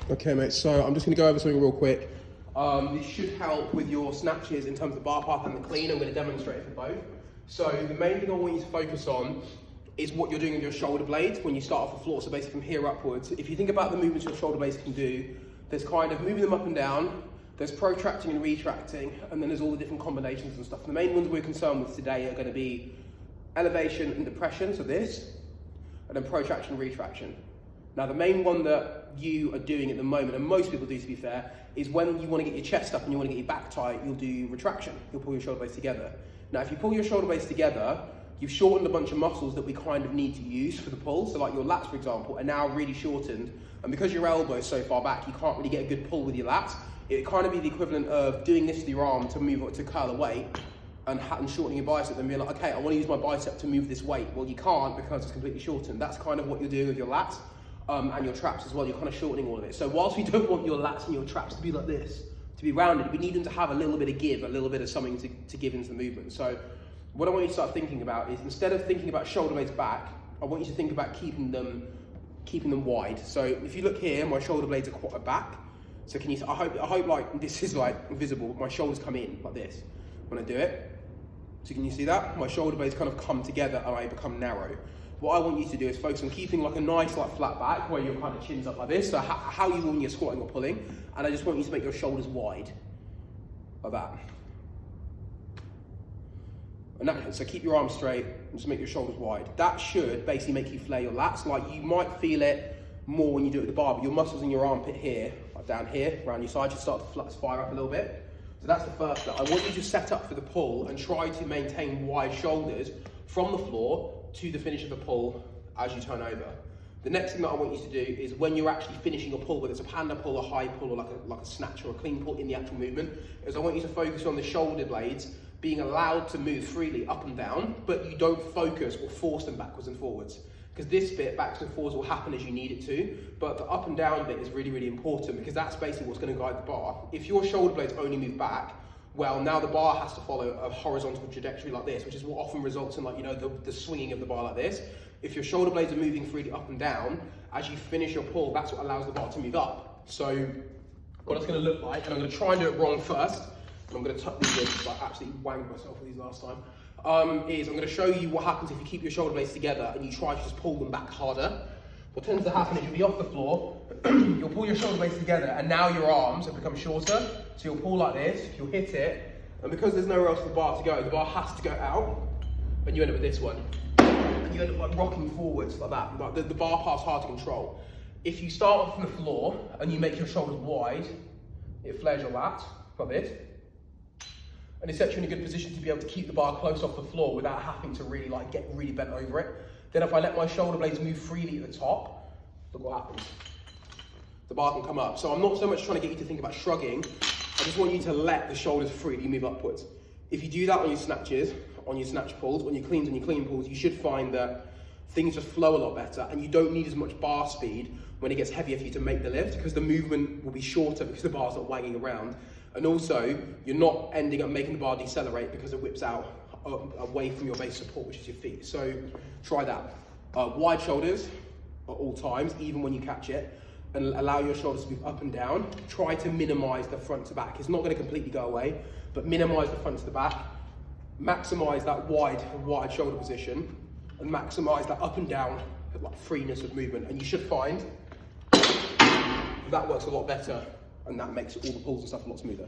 Okay, mate, so I'm just going to go over something real quick. This should help with your snatches in terms of the bar path and the clean. I'm going to demonstrate it for both. So the main thing I want you to focus on is what you're doing with your shoulder blades when you start off the floor. So basically from here upwards, if you think about the movements your shoulder blades can do, there's kind of moving them up and down, there's protracting and retracting, and then there's all the different combinations and stuff. The main ones we're concerned with today are going to be elevation and depression, so this, and then protraction and retraction. Now the main one that you are doing at the moment, and most people do to be fair, is when you want to get your chest up and you want to get your back tight, you'll do retraction. You'll pull your shoulder blades together. Now if you pull your shoulder blades together, you've shortened a bunch of muscles that we kind of need to use for the pull. So like your lats, for example, are now really shortened. And because your elbow is so far back, you can't really get a good pull with your lats. It kind of be the equivalent of doing this with your arm to move to curl a weight and shortening your bicep and being like, okay, I want to use my bicep to move this weight. Well, you can't because it's completely shortened. That's kind of what you're doing with your lats and your traps as well. You're kind of shortening all of it. So whilst we don't want your lats and your traps to be like this, to be rounded, we need them to have a little bit of give, a little bit of something to give into the movement. So what I want you to start thinking about is, instead of thinking about shoulder blades back, I want you to think about keeping them wide. So if you look here, my shoulder blades are quite back. So can you? I hope like this is like visible. My shoulders come in like this when I do it. So can you see that? My shoulder blades kind of come together and I become narrow. What I want you to do is focus on keeping like a nice like flat back where your kind of chin's up like this. So how you will when you're squatting or pulling. And I just want you to make your shoulders wide like that. And so keep your arms straight and just make your shoulders wide. That should basically make you flare your lats. Like you might feel it more when you do it with the bar, but your muscles in your armpit here, like down here, around your side, should start to fire up a little bit. So that's the first bit. I want you to set up for the pull and try to maintain wide shoulders from the floor to the finish of the pull as you turn over. The next thing that I want you to do is when you're actually finishing a pull, whether it's a panda pull, a high pull, or like a snatch or a clean pull in the actual movement, is I want you to focus on the shoulder blades being allowed to move freely up and down, but you don't focus or force them backwards and forwards. Because this bit, backwards and forwards, will happen as you need it to, but the up and down bit is really, really important because that's basically what's going to guide the bar. If your shoulder blades only move back, well, now the bar has to follow a horizontal trajectory like this, which is what often results in, like, you know, the swinging of the bar like this. If your shoulder blades are moving freely up and down, as you finish your pull, that's what allows the bar to move up. So what it's going to look like, and I'm going to try and do it wrong first, and I'm going to tuck these in because I absolutely wanged myself with these last time, is I'm going to show you what happens if you keep your shoulder blades together and you try to just pull them back harder. What tends to happen is you'll be off the floor, you'll pull your shoulder blades together, and now your arms have become shorter. So you'll pull like this, you'll hit it, and because there's nowhere else for the bar to go, the bar has to go out, and you end up with this one. And you end up like rocking forwards like that. Like the bar path's hard to control. If you start off from the floor and you make your shoulders wide, it flares your lats like this. And it sets you in a good position to be able to keep the bar close off the floor without having to really like get really bent over it. Then if I let my shoulder blades move freely at the top, look what happens. The bar can come up. So I'm not so much trying to get you to think about shrugging, I just want you to let the shoulders freely move upwards. If you do that on your snatches, on your snatch pulls, on your cleans, on your clean pulls, you should find that things just flow a lot better and you don't need as much bar speed when it gets heavier for you to make the lift, because the movement will be shorter because the bar's not wagging around. And also, you're not ending up making the bar decelerate because it whips out away from your base support, which is your feet. So try that. Wide shoulders at all times, even when you catch it, and allow your shoulders to move up and down. Try to minimize the front to back. It's not going to completely go away, but minimize the front to the back. Maximize that wide shoulder position, and maximize that up and down like freeness of movement. And you should find that works a lot better, and that makes all the pulls and stuff a lot smoother.